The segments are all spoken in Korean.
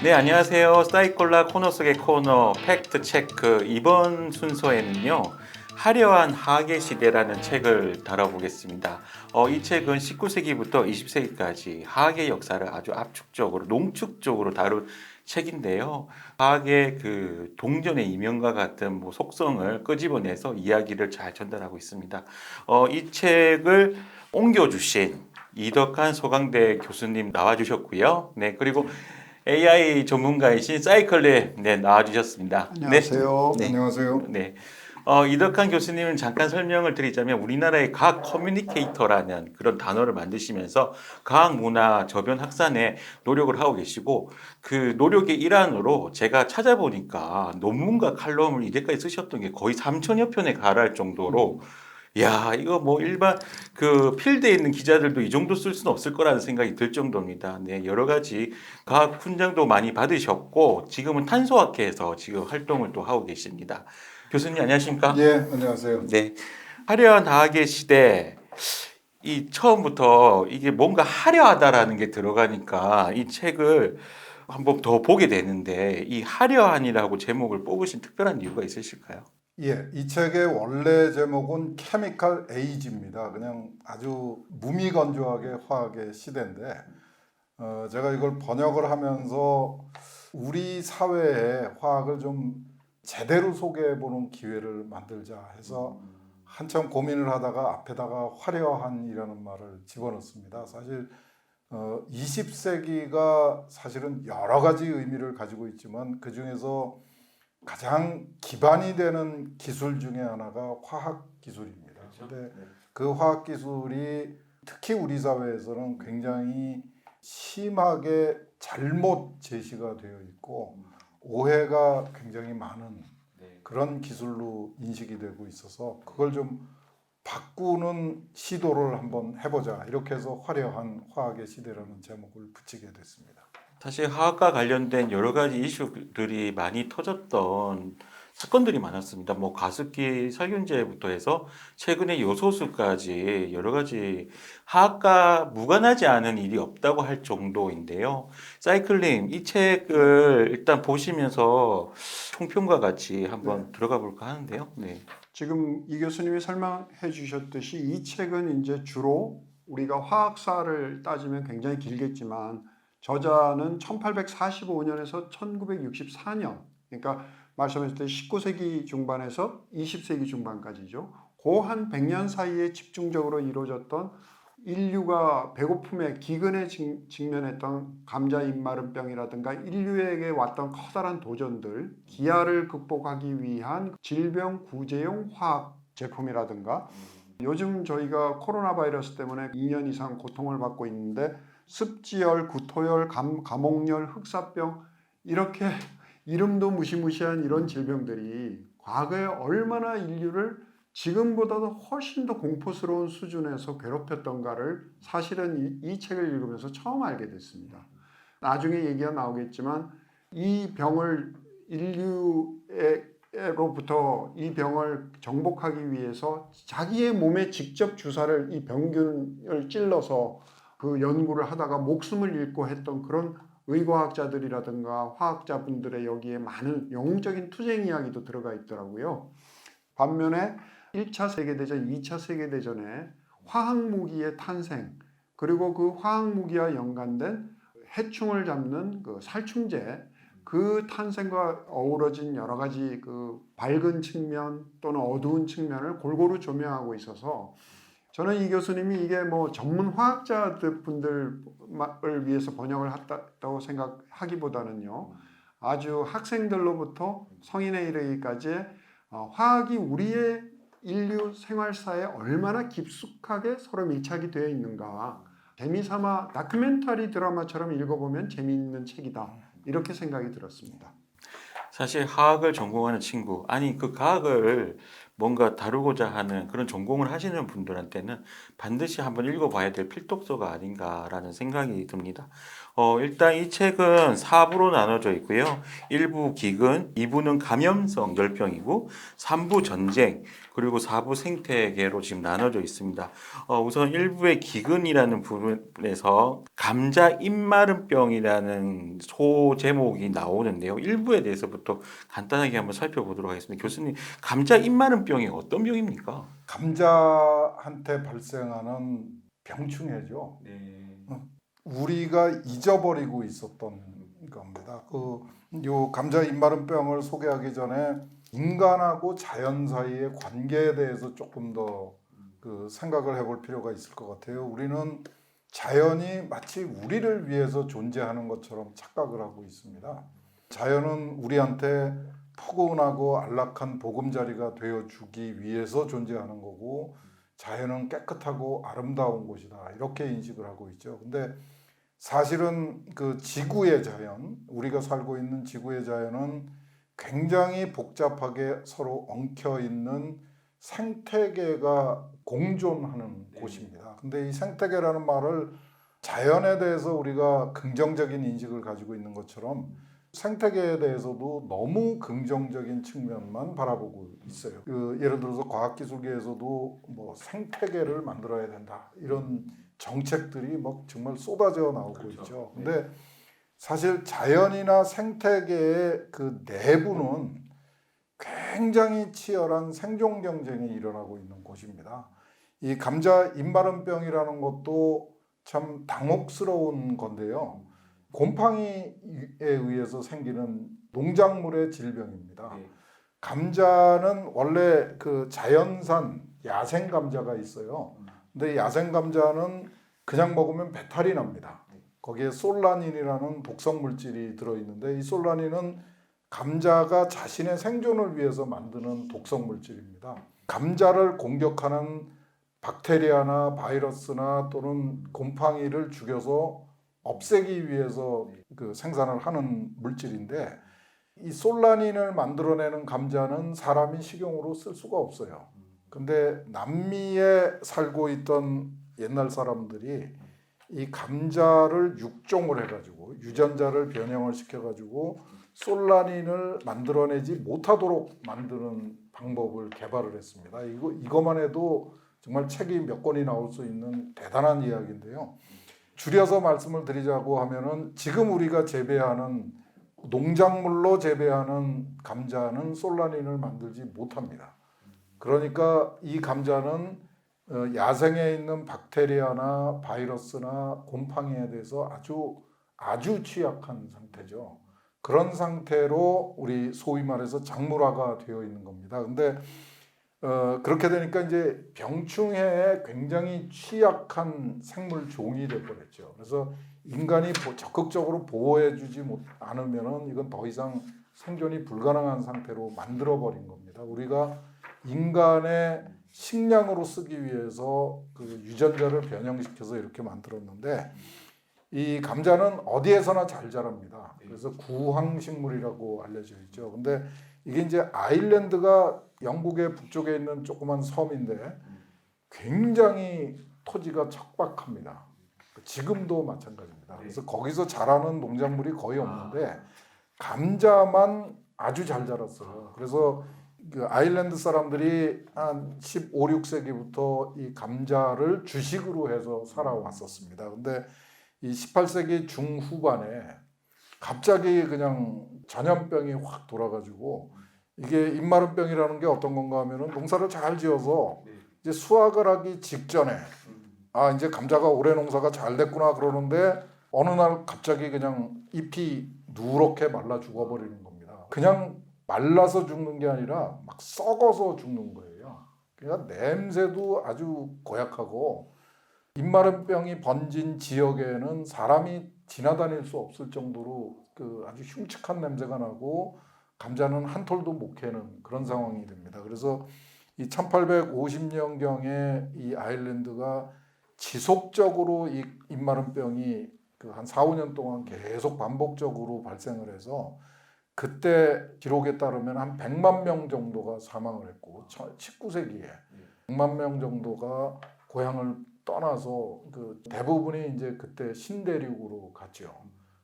네, 안녕하세요. 사이콜라 코너 속의 코너 팩트 체크. 이번 순서에는요. 화려한 하계 시대라는 책을 다뤄보겠습니다. 이 책은 19세기부터 20세기까지 하계 역사를 아주 압축적으로, 농축적으로 다룬 책인데요. 하계 그 동전의 이면과 같은 뭐 속성을 끄집어내서 이야기를 잘 전달하고 있습니다. 이 책을 옮겨주신 이덕한 소강대 교수님 나와주셨고요. 네, 그리고 AI 전문가이신 사이클님 네, 나와주셨습니다. 안녕하세요. 네. 안녕하세요. 네. 이덕한 교수님은 잠깐 설명을 드리자면 우리나라의 과학 커뮤니케이터라는 그런 단어를 만드시면서 과학 문화 저변 확산에 노력을 하고 계시고 그 노력의 일환으로 제가 찾아보니까 논문과 칼럼을 이제까지 쓰셨던 게 거의 3천여 편에 달할 정도로 야, 이거 뭐 일반 그 필드에 있는 기자들도 이 정도 쓸 수는 없을 거라는 생각이 들 정도입니다. 네, 여러 가지 과학 훈장도 많이 받으셨고 지금은 탄소학회에서 지금 활동을 또 하고 계십니다. 교수님 안녕하십니까? 예, 안녕하세요. 네. 화려한 과학의 시대 이 처음부터 이게 뭔가 화려하다라는 게 들어가니까 이 책을 한번 더 보게 되는데 이 화려한이라고 제목을 뽑으신 특별한 이유가 있으실까요? 예, 이 책의 원래 제목은 케미컬 에이지입니다. 그냥 아주 무미건조하게 화학의 시대인데, 제가 이걸 번역을 하면서 우리 사회의 화학을 좀 제대로 소개해보는 기회를 만들자 해서 한참 고민을 하다가 앞에다가 화려한이라는 말을 집어넣습니다. 사실 20세기가 사실은 여러 가지 의미를 가지고 있지만 그 중에서 가장 기반이 되는 기술 중에 하나가 화학 기술입니다. 그런데 그 화학 기술이 특히 우리 사회에서는 굉장히 심하게 잘못 제시가 되어 있고 오해가 굉장히 많은 그런 기술로 인식이 되고 있어서 그걸 좀 바꾸는 시도를 한번 해보자. 이렇게 해서 화려한 화학의 시대라는 제목을 붙이게 됐습니다. 사실 화학과 관련된 여러 가지 이슈들이 많이 터졌던 사건들이 많았습니다. 뭐 가습기 살균제부터 해서 최근에 요소수까지 여러 가지 화학과 무관하지 않은 일이 없다고 할 정도인데요. 사이클님, 이 책을 일단 보시면서 총평과 같이 한번 들어가 볼까 하는데요. 네. 지금 이 교수님이 설명해 주셨듯이 이 책은 이제 주로 우리가 화학사를 따지면 굉장히 길겠지만 저자는 1845년에서 1964년, 그러니까 말씀하셨듯이 19세기 중반에서 20세기 중반까지죠. 그 한 100년 사이에 집중적으로 이루어졌던 인류가 배고픔에 기근에 직면했던 감자 입마름병이라든가 인류에게 왔던 커다란 도전들, 기아를 극복하기 위한 질병 구제용 화학 제품이라든가 요즘 저희가 코로나 바이러스 때문에 2년 이상 고통을 받고 있는데 습지열, 구토열, 감옥열, 흑사병 이렇게 이름도 무시무시한 이런 질병들이 과거에 얼마나 인류를 지금보다도 훨씬 더 공포스러운 수준에서 괴롭혔던가를 사실은 이 책을 읽으면서 처음 알게 됐습니다. 나중에 얘기가 나오겠지만 이 병을 인류로부터 이 병을 정복하기 위해서 자기의 몸에 직접 주사를 이 병균을 찔러서 그 연구를 하다가 목숨을 잃고 했던 그런 의과학자들이라든가 화학자분들의 여기에 많은 영웅적인 투쟁 이야기도 들어가 있더라고요. 반면에 1차 세계대전, 2차 세계대전에 화학무기의 탄생, 그리고 그 화학무기와 연관된 해충을 잡는 그 살충제, 그 탄생과 어우러진 여러 가지 그 밝은 측면 또는 어두운 측면을 골고루 조명하고 있어서 저는 이 교수님이 이게 뭐 전문 화학자들 분들을 위해서 번역을 했다고 생각하기보다는요, 아주 학생들로부터 성인에 이르기까지 화학이 우리의 인류 생활사에 얼마나 깊숙하게 서로 밀착이 되어 있는가, 재미삼아 다큐멘터리 드라마처럼 읽어보면 재미있는 책이다, 이렇게 생각이 들었습니다. 사실 화학을 전공하는 친구, 아니 그 과학을 뭔가 다루고자 하는 그런 전공을 하시는 분들한테는 반드시 한번 읽어봐야 될 필독서가 아닌가라는 생각이 듭니다. 일단 이 책은 4부로 나눠져 있고요. 1부 기근, 2부는 감염성 열병이고 3부 전쟁, 그리고 4부 생태계로 지금 나눠져 있습니다. 우선 1부의 기근이라는 부분에서 감자 입마름병이라는 소 제목이 나오는데요. 1부에 대해서부터 간단하게 한번 살펴보도록 하겠습니다. 교수님, 감자 입마름병이 어떤 병입니까? 감자한테 발생하는 병충해죠. 네. 우리가 잊어버리고 있었던 겁니다. 요 감자 입마름병을 소개하기 전에 인간하고 자연 사이의 관계에 대해서 조금 더 생각을 해볼 필요가 있을 것 같아요. 우리는 자연이 마치 우리를 위해서 존재하는 것처럼 착각을 하고 있습니다. 자연은 우리한테 포근하고 안락한 보금자리가 되어주기 위해서 존재하는 거고, 자연은 깨끗하고 아름다운 곳이다, 이렇게 인식을 하고 있죠. 근데 사실은 그 지구의 자연, 우리가 살고 있는 지구의 자연은 굉장히 복잡하게 서로 엉켜 있는 생태계가 공존하는 곳입니다. 근데 이 생태계라는 말을 자연에 대해서 우리가 긍정적인 인식을 가지고 있는 것처럼 생태계에 대해서도 너무 긍정적인 측면만 바라보고 있어요. 예를 들어서 과학기술계에서도 뭐 생태계를 만들어야 된다, 이런 정책들이 막 정말 쏟아져 나오고 그렇죠. 있죠. 근데 사실 자연이나 생태계의 그 내부는 굉장히 치열한 생존 경쟁이 일어나고 있는 곳입니다. 이 감자 입마름병이라는 것도 참 당혹스러운 건데요. 곰팡이에 의해서 생기는 농작물의 질병입니다. 네. 감자는 원래 그 자연산 야생 감자가 있어요. 근데 야생 감자는 그냥 먹으면 배탈이 납니다. 거기에 솔라닌이라는 독성 물질이 들어있는데, 이 솔라닌은 감자가 자신의 생존을 위해서 만드는 독성 물질입니다. 감자를 공격하는 박테리아나 바이러스나 또는 곰팡이를 죽여서 없애기 위해서 생산을 하는 물질인데, 이 솔라닌을 만들어내는 감자는 사람이 식용으로 쓸 수가 없어요. 근데 남미에 살고 있던 옛날 사람들이 이 감자를 육종을 해가지고 유전자를 변형을 시켜가지고 솔라닌을 만들어내지 못하도록 만드는 방법을 개발을 했습니다. 이거만 해도 정말 책이 몇 권이 나올 수 있는 대단한 이야기인데요. 줄여서 말씀을 드리자고 하면은, 지금 우리가 재배하는 농작물로 재배하는 감자는 솔라닌을 만들지 못합니다. 그러니까 이 감자는 야생에 있는 박테리아나 바이러스나 곰팡이에 대해서 아주 취약한 상태죠. 그런 상태로 우리 소위 말해서 작물화가 되어 있는 겁니다. 근데 그렇게 되니까 이제 병충해에 굉장히 취약한 생물 종이 되어버렸죠. 그래서 인간이 적극적으로 보호해주지 않으면은 이건 더 이상 생존이 불가능한 상태로 만들어버린 겁니다. 우리가 인간의 식량으로 쓰기 위해서 그 유전자를 변형시켜서 이렇게 만들었는데, 이 감자는 어디에서나 잘 자랍니다. 그래서 구황식물이라고 알려져 있죠. 근데 이게 이제 아일랜드가 영국의 북쪽에 있는 조그만 섬인데 굉장히 토지가 척박합니다. 지금도 마찬가지입니다. 그래서 거기서 자라는 농작물이 거의 없는데 감자만 아주 잘 자랐어요. 그래서 그 아일랜드 사람들이 한 15, 16세기부터 이 감자를 주식으로 해서 살아왔었습니다. 근데 이 18세기 중후반에 갑자기 그냥 전염병이 확 돌아가지고, 이게 입마름병이라는 게 어떤 건가 하면은, 농사를 잘 지어서 이제 수확을 하기 직전에 이제 감자가 올해 농사가 잘 됐구나 그러는데, 어느 날 갑자기 그냥 잎이 누렇게 말라 죽어버리는 겁니다. 그냥 말라서 죽는 게 아니라 막 썩어서 죽는 거예요. 그러니까 냄새도 아주 고약하고, 입마름병이 번진 지역에는 사람이 지나다닐 수 없을 정도로 아주 흉측한 냄새가 나고, 감자는 한 톨도 못 캐는 그런 상황이 됩니다. 그래서 이 1850년경에 이 아일랜드가 지속적으로 이 입마름병이 한 4, 5년 동안 계속 반복적으로 발생을 해서 그때 기록에 따르면 한 100만 명 정도가 사망을 했고 19세기에 100만 명 정도가 고향을 떠나서 그 대부분이 이제 그때 신대륙으로 갔죠.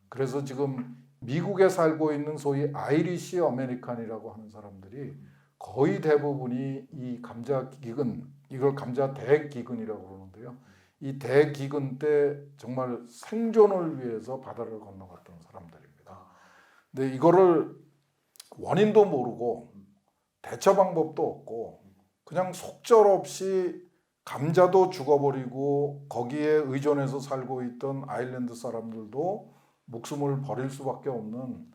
그래서 지금 미국에 살고 있는 소위 아이리시 아메리칸이라고 하는 사람들이 거의 대부분이 이 감자 기근, 이걸 감자 대기근이라고 그러는데요. 이 대기근 때 정말 생존을 위해서 바다를 건너갔던 사람들입니다. 근데 이거를 원인도 모르고 대처 방법도 없고 그냥 속절없이 감자도 죽어버리고 거기에 의존해서 살고 있던 아일랜드 사람들도 목숨을 버릴 수밖에 없는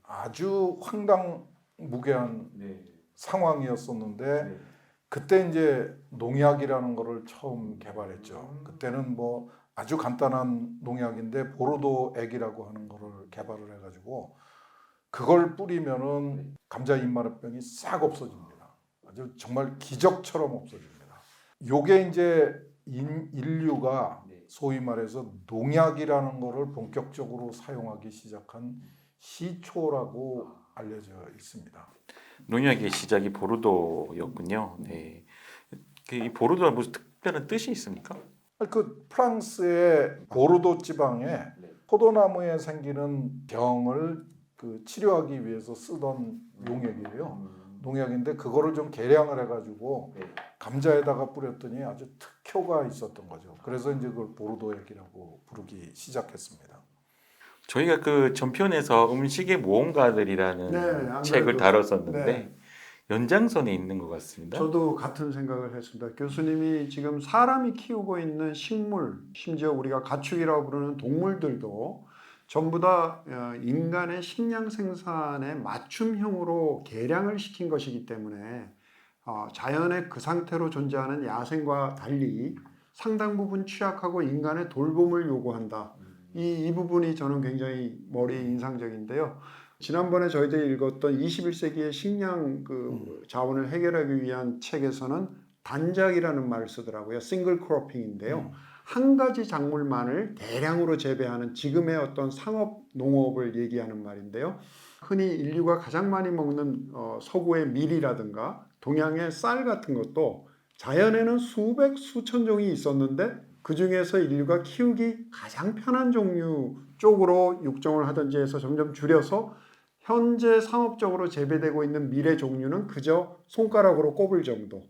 아주 황당무계한 상황이었었는데 그때 이제 농약이라는 거를 처음 개발했죠. 그때는 뭐 아주 간단한 농약인데 보르도 액이라고 하는 거를 개발을 해가지고 그걸 뿌리면은 감자 잎마르병이 싹 없어집니다. 아주 정말 기적처럼 없어집니다. 요게 이제 인류가 소위 말해서 농약이라는 거를 본격적으로 사용하기 시작한 시초라고 알려져 있습니다. 농약의 시작이 보르도였군요. 네. 이 보르도가 무슨 특별한 뜻이 있습니까? 그 프랑스의 보르도 지방에 포도나무에 생기는 병을 그 치료하기 위해서 쓰던 농약이에요. 농약인데 그거를 좀 개량을 해가지고 감자에다가 뿌렸더니 아주 특효가 있었던 거죠. 그래서 이제 그걸 보르도액이라고 부르기 시작했습니다. 저희가 그 전편에서 음식의 모험가들이라는 네, 책을 아무래도, 다뤘었는데 네. 연장선에 있는 것 같습니다. 저도 같은 생각을 했습니다. 교수님이 지금 사람이 키우고 있는 식물, 심지어 우리가 가축이라고 부르는 동물들도 전부 다 인간의 식량 생산에 맞춤형으로 개량을 시킨 것이기 때문에 자연의 그 상태로 존재하는 야생과 달리 상당 부분 취약하고 인간의 돌봄을 요구한다. 이 부분이 저는 굉장히 머리에 인상적인데요. 지난번에 저희들이 읽었던 21세기의 식량 그 자원을 해결하기 위한 책에서는 단작이라는 말을 쓰더라고요. 싱글 크로핑인데요. 한 가지 작물만을 대량으로 재배하는 지금의 어떤 상업 농업을 얘기하는 말인데요. 흔히 인류가 가장 많이 먹는 서구의 밀이라든가 동양의 쌀 같은 것도 자연에는 수백 수천 종이 있었는데 그 중에서 인류가 키우기 가장 편한 종류 쪽으로 육종을 하든지 해서 점점 줄여서 현재 상업적으로 재배되고 있는 밀의 종류는 그저 손가락으로 꼽을 정도.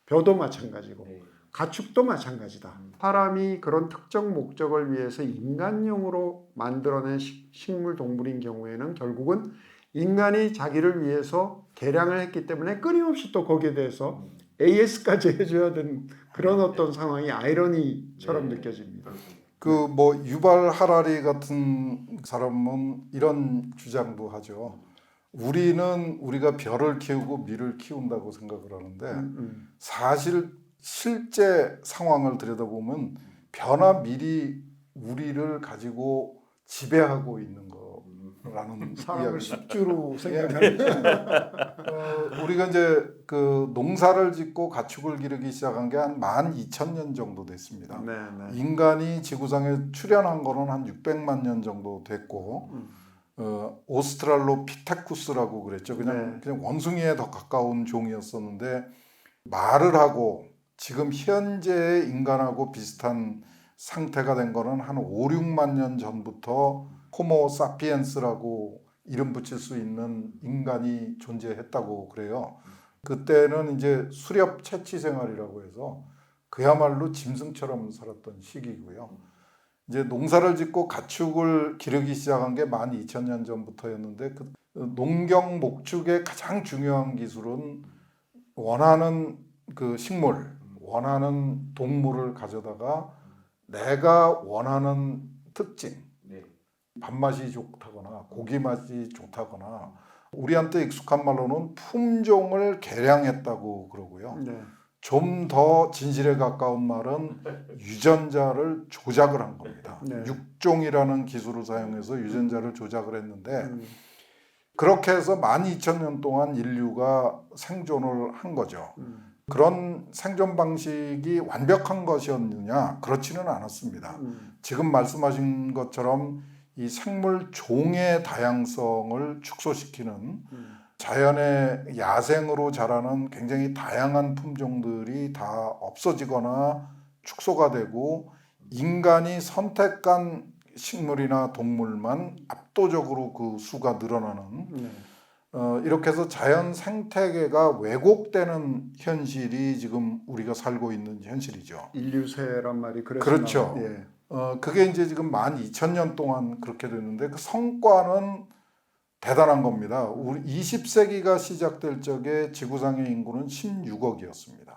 벼도 마찬가지고 가축도 마찬가지다. 사람이 그런 특정 목적을 위해서 인간용으로 만들어낸 식물 동물인 경우에는 결국은 인간이 자기를 위해서 개량을 했기 때문에 끊임없이 또 거기에 대해서 AS까지 해줘야 되는 그런 어떤 상황이 아이러니처럼 느껴집니다. 그 뭐 유발 하라리 같은 사람은 이런 주장도 하죠. 우리는 우리가 벼를 키우고 밀을 키운다고 생각을 하는데 사실 실제 상황을 들여다보면 벼나 밀이 우리를 가지고 지배하고 있는 거라는 사람을 이야기. 숙주로 생각하는 우리가 이제 그 농사를 짓고 가축을 기르기 시작한 게 한 12,000년 정도 됐습니다. 네. 인간이 지구상에 출현한 거는 한 600만 년 정도 됐고 오스트랄로피테쿠스라고 그랬죠. 그냥 원숭이에 더 가까운 종이었었는데 말을 하고 지금 현재의 인간하고 비슷한 상태가 된 거는 한 5, 6만 년 전부터 호모 사피엔스라고 이름 붙일 수 있는 인간이 존재했다고 그래요. 그때는 이제 수렵 채취 생활이라고 해서 그야말로 짐승처럼 살았던 시기고요. 이제 농사를 짓고 가축을 기르기 시작한 게 12,000년 전부터였는데 그 농경 목축의 가장 중요한 기술은 원하는 그 식물, 원하는 동물을 가져다가 내가 원하는 특징, 밥맛이 좋다거나 고기 맛이 좋다거나 우리한테 익숙한 말로는 품종을 개량했다고 그러고요. 좀 더 진실에 가까운 말은 유전자를 조작을 한 겁니다. 육종이라는 기술을 사용해서 유전자를 조작을 했는데 그렇게 해서 12,000년 동안 인류가 생존을 한 거죠. 그런 생존 방식이 완벽한 것이었느냐? 그렇지는 않았습니다. 지금 말씀하신 것처럼 이 생물 종의 다양성을 축소시키는 자연의 야생으로 자라는 굉장히 다양한 품종들이 다 없어지거나 축소가 되고 인간이 선택한 식물이나 동물만 압도적으로 그 수가 늘어나는 이렇게 해서 자연 생태계가 왜곡되는 현실이 지금 우리가 살고 있는 현실이죠. 인류세란 말이 그래서 그렇죠. 예. 그게 이제 지금 12,000년 동안 그렇게 됐는데 그 성과는 대단한 겁니다. 우리 20세기가 시작될 적에 지구상의 인구는 16억이었습니다.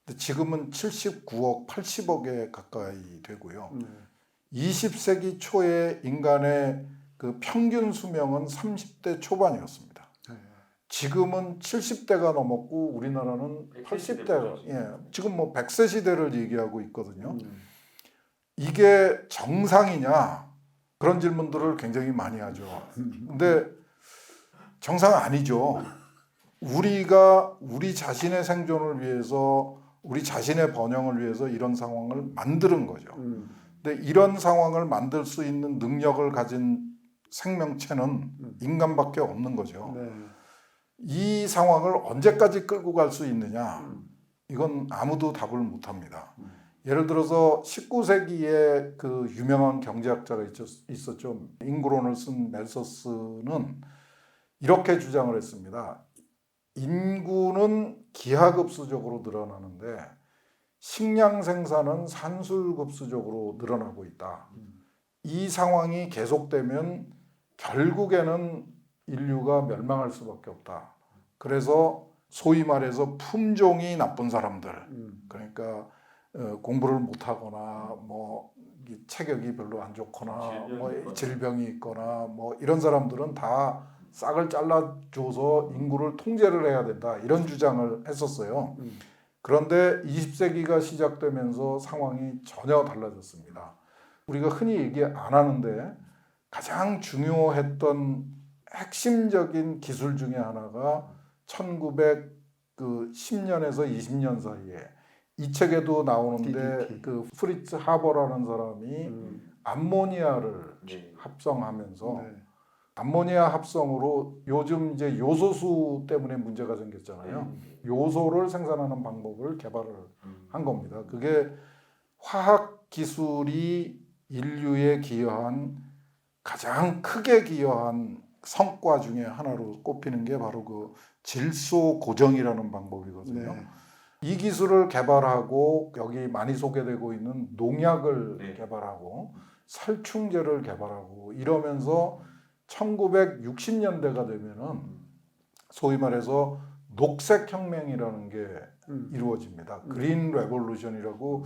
근데 지금은 79억, 80억에 가까이 되고요. 20세기 초에 인간의 그 평균 수명은 30대 초반이었습니다. 지금은 70대가 넘었고 우리나라는 80대가 지금 뭐 100세 시대를 얘기하고 있거든요. 이게 정상이냐? 그런 질문들을 굉장히 많이 하죠. 근데 정상 아니죠. 우리가 우리 자신의 생존을 위해서 우리 자신의 번영을 위해서 이런 상황을 만드는 거죠. 근데 이런 상황을 만들 수 있는 능력을 가진 생명체는 인간밖에 없는 거죠. 네. 이 상황을 언제까지 끌고 갈 수 있느냐? 이건 아무도 답을 못 합니다. 예를 들어서 19세기에 그 유명한 경제학자가 있었죠. 인구론을 쓴 멜서스는 이렇게 주장을 했습니다. 인구는 기하급수적으로 늘어나는데 식량 생산은 산술급수적으로 늘어나고 있다. 이 상황이 계속되면 결국에는 인류가 멸망할 수밖에 없다. 그래서 소위 말해서 품종이 나쁜 사람들, 그러니까 공부를 못하거나 뭐 체격이 별로 안 좋거나 뭐 질병이 있거나 뭐 이런 사람들은 다 싹을 잘라줘서 인구를 통제를 해야 된다. 이런 주장을 했었어요. 그런데 20세기가 시작되면서 상황이 전혀 달라졌습니다. 우리가 흔히 얘기 안 하는데 가장 중요했던 핵심적인 기술 중에 하나가 1910년에서 20년 사이에 이 책에도 나오는데 DDT. 그 프리츠 하버라는 사람이 암모니아를 합성하면서 암모니아 합성으로 요즘 이제 요소수 때문에 문제가 생겼잖아요. 요소를 생산하는 방법을 개발을 한 겁니다. 그게 화학 기술이 인류에 기여한 가장 크게 기여한 성과 중에 하나로 꼽히는 게 바로 그 질소 고정이라는 방법이거든요. 네. 이 기술을 개발하고 여기 많이 소개되고 있는 농약을 개발하고 살충제를 개발하고 이러면서 1960년대가 되면은 소위 말해서 녹색혁명이라는 게 이루어집니다. 그린 레볼루션이라고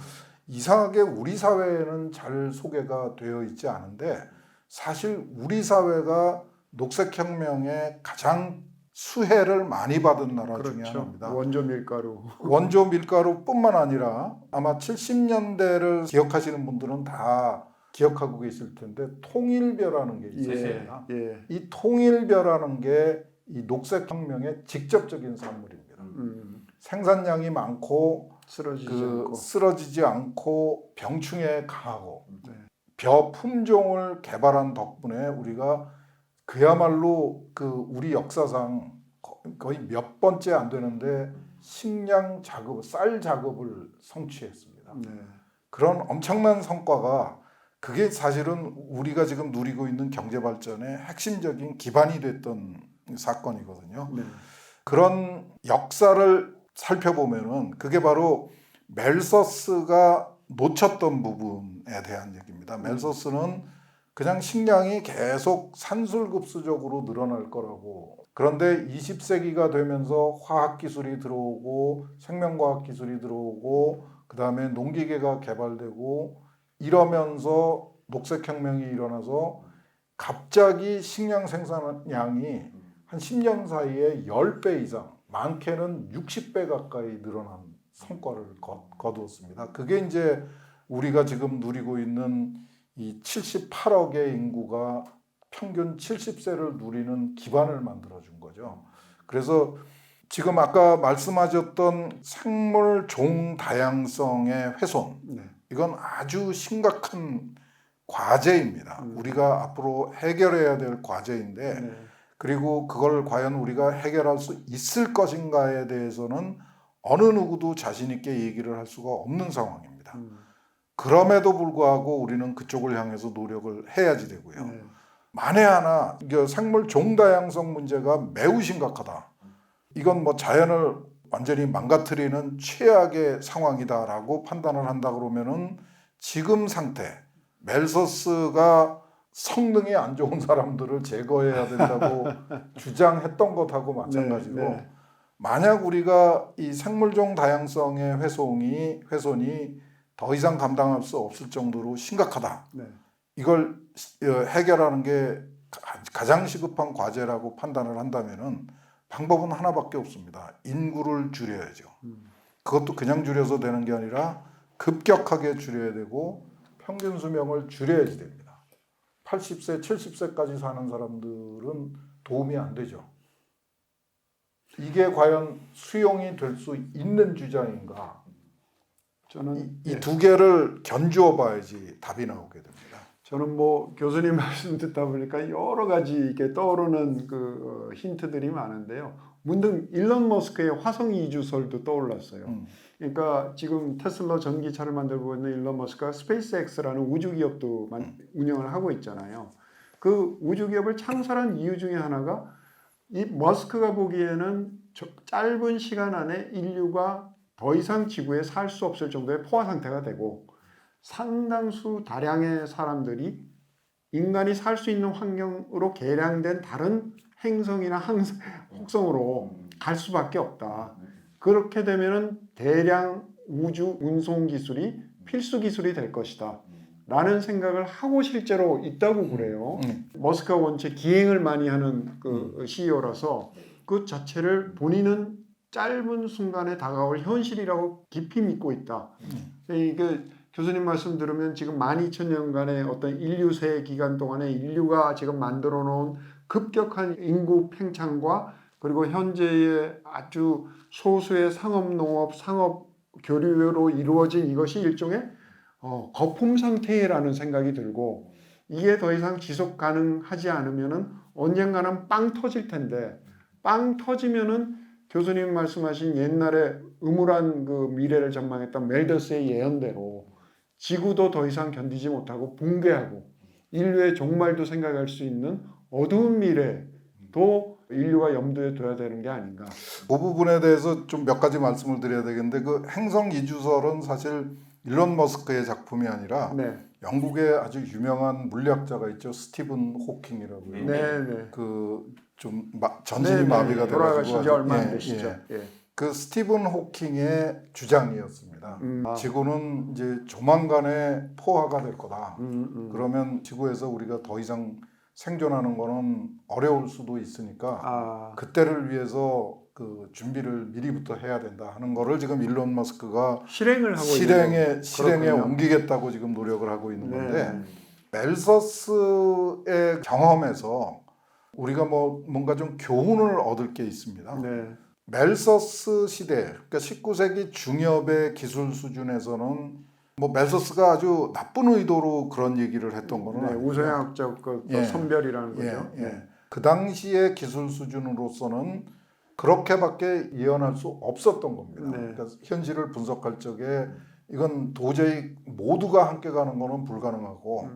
이상하게 우리 사회에는 잘 소개가 되어 있지 않은데 사실 우리 사회가 녹색혁명에 가장 수혜를 많이 받은 나라 중에 그렇죠. 하나입니다. 원조 밀가루. 원조 밀가루뿐만 아니라 아마 70년대를 기억하시는 분들은 다 기억하고 계실 텐데 통일벼라는 게 있었습니다. 예. 이 통일벼라는 게 이 녹색혁명의 직접적인 산물입니다. 생산량이 많고 쓰러지지 않고 병충해에 강하고 벼 품종을 개발한 덕분에 우리가 그야말로 그 우리 역사상 거의 몇 번째 안 되는데 식량 작업, 쌀 작업을 성취했습니다. 그런 엄청난 성과가 그게 사실은 우리가 지금 누리고 있는 경제 발전의 핵심적인 기반이 됐던 사건이거든요. 그런 역사를 살펴보면은 그게 바로 멜서스가 놓쳤던 부분에 대한 얘기입니다. 멜서스는 그냥 식량이 계속 산술급수적으로 늘어날 거라고. 그런데 20세기가 되면서 화학기술이 들어오고 생명과학기술이 들어오고 그다음에 농기계가 개발되고 이러면서 녹색혁명이 일어나서 갑자기 식량 생산량이 한 10년 사이에 10배 이상, 많게는 60배 가까이 늘어난 성과를 거두었습니다. 그게 이제 우리가 지금 누리고 있는 이 78억의 인구가 평균 70세를 누리는 기반을 만들어준 거죠. 그래서 지금 아까 말씀하셨던 생물 종 다양성의 훼손, 이건 아주 심각한 과제입니다. 우리가 앞으로 해결해야 될 과제인데 네. 그리고 그걸 과연 우리가 해결할 수 있을 것인가에 대해서는 어느 누구도 자신 있게 얘기를 할 수가 없는 상황입니다. 그럼에도 불구하고 우리는 그쪽을 향해서 노력을 해야지 되고요. 네. 만에 하나 생물 종다양성 문제가 매우 심각하다. 이건 뭐 자연을 완전히 망가뜨리는 최악의 상황이다라고 판단을 한다 그러면은 지금 상태 멜서스가 성능이 안 좋은 사람들을 제거해야 된다고 주장했던 것하고 마찬가지고 네, 네. 만약 우리가 이 생물종 다양성의 훼손이 더 이상 감당할 수 없을 정도로 심각하다. 네. 이걸 해결하는 게 가장 시급한 과제라고 판단을 한다면은 방법은 하나밖에 없습니다. 인구를 줄여야죠. 그것도 그냥 줄여서 되는 게 아니라 급격하게 줄여야 되고 평균 수명을 줄여야지 됩니다. 80세, 70세까지 사는 사람들은 도움이 안 되죠. 이게 과연 수용이 될 수 있는 주장인가? 저는 이 두 개를 견주어 봐야지 답이 나오게 됩니다. 저는 뭐 교수님 말씀 듣다 보니까 여러 가지 이렇게 떠오르는 힌트들이 많은데요. 문득 일론 머스크의 화성 이주설도 떠올랐어요. 그러니까 지금 테슬라 전기차를 만들고 있는 일론 머스크가 스페이스X라는 우주 기업도 운영을 하고 있잖아요. 그 우주 기업을 창설한 이유 중에 하나가 이 머스크가 보기에는 짧은 시간 안에 인류가 더 이상 지구에 살 수 없을 정도의 포화 상태가 되고 상당수 다량의 사람들이 인간이 살 수 있는 환경으로 개량된 다른 행성이나 혹성으로 갈 수밖에 없다. 그렇게 되면은 대량 우주 운송 기술이 필수 기술이 될 것이다. 라는 생각을 하고 실제로 있다고 그래요. 머스크가 원체 기행을 많이 하는 그 CEO라서 그 자체를 본인은 짧은 순간에 다가올 현실이라고 깊이 믿고 있다. 이게 교수님 말씀 들으면 지금 12,000년간의 어떤 인류세 기간 동안에 인류가 지금 만들어 놓은 급격한 인구 팽창과 그리고 현재의 아주 소수의 상업농업, 상업 교류로 이루어진 이것이 일종의 거품 상태라는 생각이 들고 이게 더 이상 지속 가능하지 않으면은 언젠가는 빵 터질 텐데 빵 터지면은 교수님 말씀하신 옛날에 음울한 그 미래를 전망했던 멜더스의 예언대로 지구도 더 이상 견디지 못하고 붕괴하고 인류의 종말도 생각할 수 있는 어두운 미래도 인류가 염두에 둬야 되는 게 아닌가. 그 부분에 대해서 좀 몇 가지 말씀을 드려야 되겠는데 그 행성 이주설은 사실 일론 머스크의 작품이 아니라 네. 영국의 아주 유명한 물리학자가 있죠. 스티븐 호킹이라고요. 네. 좀 전신이 마비가 돼가지고 돌아가신 지 얼마 안 되시죠. 그 스티븐 호킹의 주장이었습니다. 지구는 이제 조만간에 포화가 될 거다. 그러면 지구에서 우리가 더 이상 생존하는 거는 어려울 수도 있으니까 그때를 위해서 그 준비를 미리부터 해야 된다 하는 거를 지금 일론 머스크가 실행을 하고 실행에 옮기겠다고 지금 노력을 하고 있는 건데 멜서스의 경험에서 우리가 뭔가 좀 교훈을 얻을 게 있습니다. 네. 멜서스 시대, 그러니까 19세기 중엽의 기술 수준에서는 멜서스가 아주 나쁜 의도로 그런 얘기를 했던 거는 아니고요. 우주행학적 선별이라는 거죠. 그 당시의 기술 수준으로서는 그렇게밖에 예언할 수 없었던 겁니다. 그러니까 현실을 분석할 적에 이건 도저히 모두가 함께 가는 거는 불가능하고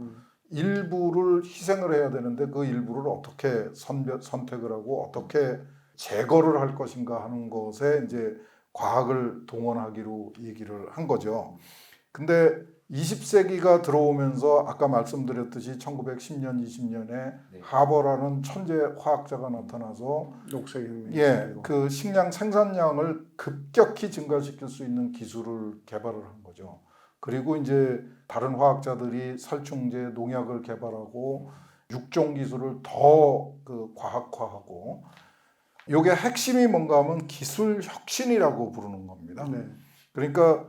일부를 희생을 해야 되는데 그 일부를 어떻게 선택을 하고 어떻게 제거를 할 것인가 하는 것에 이제 과학을 동원하기로 얘기를 한 거죠. 근데 20세기가 들어오면서 아까 말씀드렸듯이 1910년, 20년에 하버라는 천재 화학자가 나타나서 녹색혁명. 그 식량 생산량을 급격히 증가시킬 수 있는 기술을 개발을 한 거죠. 그리고 이제 다른 화학자들이 살충제, 농약을 개발하고 육종 기술을 더 그 과학화하고 이게 핵심이 뭔가 하면 기술 혁신이라고 부르는 겁니다. 그러니까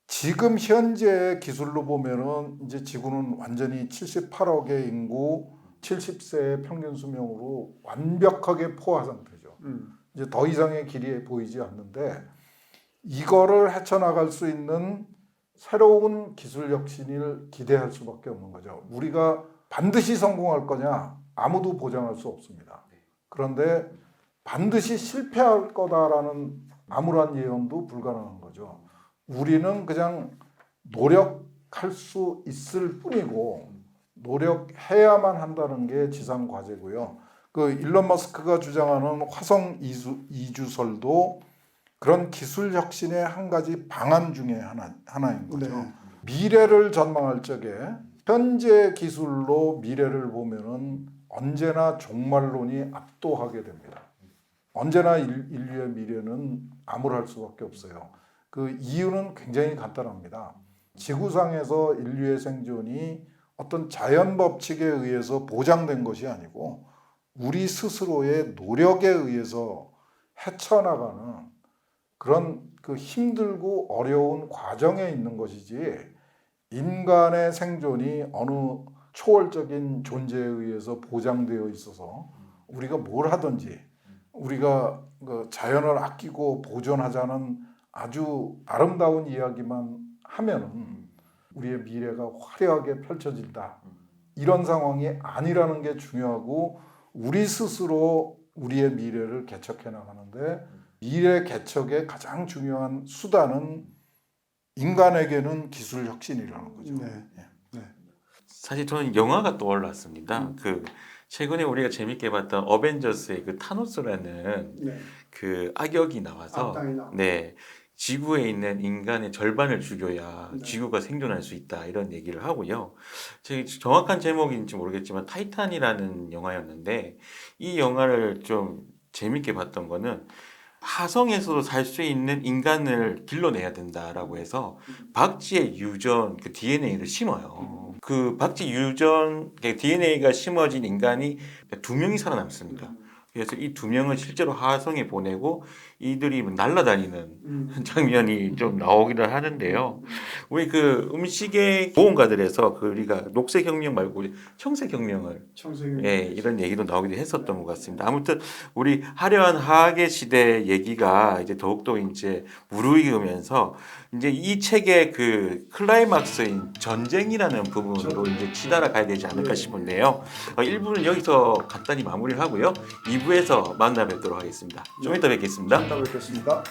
지금 현재의 기술로 보면은 이제 지구는 완전히 78억의 인구, 70세의 평균 수명으로 완벽하게 포화 상태죠. 이제 더 이상의 길이 보이지 않는데 이거를 헤쳐나갈 수 있는 새로운 기술 혁신을 기대할 수밖에 없는 거죠. 우리가 반드시 성공할 거냐 아무도 보장할 수 없습니다. 그런데 반드시 실패할 거다라는 아무런 예언도 불가능한 거죠. 우리는 그냥 노력할 수 있을 뿐이고 노력해야만 한다는 게 지상 과제고요. 그 일론 머스크가 주장하는 화성 이주설도 그런 기술 혁신의 한 가지 방안 중에 하나인 거죠. 네. 미래를 전망할 적에 현재 기술로 미래를 보면은 언제나 종말론이 압도하게 됩니다. 언제나 인류의 미래는 암울할 수밖에 없어요. 그 이유는 굉장히 간단합니다. 지구상에서 인류의 생존이 어떤 자연 법칙에 의해서 보장된 것이 아니고 우리 스스로의 노력에 의해서 헤쳐나가는 그런 그 힘들고 어려운 과정에 있는 것이지 인간의 생존이 어느 초월적인 존재에 의해서 보장되어 있어서 우리가 뭘 하든지 우리가 그 자연을 아끼고 보존하자는 아주 아름다운 이야기만 하면은 우리의 미래가 화려하게 펼쳐진다. 이런 상황이 아니라는 게 중요하고 우리 스스로 우리의 미래를 개척해 나가는데 미래 개척의 가장 중요한 수단은 인간에게는 기술 혁신이라는 거죠. 네. 사실 저는 영화가 떠올랐습니다. 그 최근에 우리가 재밌게 봤던 어벤져스의 그 타노스라는 네. 그 악역이 나와서 악당이 나와요. 네. 지구에 있는 인간의 절반을 죽여야 네. 지구가 생존할 수 있다 이런 얘기를 하고요. 제 정확한 제목인지 모르겠지만 타이탄이라는 영화였는데 이 영화를 좀 재밌게 봤던 거는 화성에서도 살 수 있는 인간을 길러내야 된다라고 해서 박쥐의 유전 그 DNA를 심어요. 그 박쥐 유전 DNA가 심어진 인간이 2명이 살아남습니다. 그래서 이 2명은 실제로 화성에 보내고 이들이 날아다니는 장면이 좀 나오기는 하는데요. 우리 그 음식의 보험가들에서 그 우리가 녹색혁명 말고 청색혁명을 청소년. 예, 이런 얘기도 나오기도 했었던 것 같습니다. 아무튼 우리 화려한 화학의 시대 얘기가 이제 더욱더 이제 무르익으면서 이제 이 책의 그 클라이막스인 전쟁이라는 부분으로 이제 치달아 가야 되지 않을까 싶은데요. 1부는 여기서 간단히 마무리를 하고요. 2부에서 만나 뵙도록 하겠습니다. 좀 이따 뵙겠습니다. 이따 뵙겠습니다.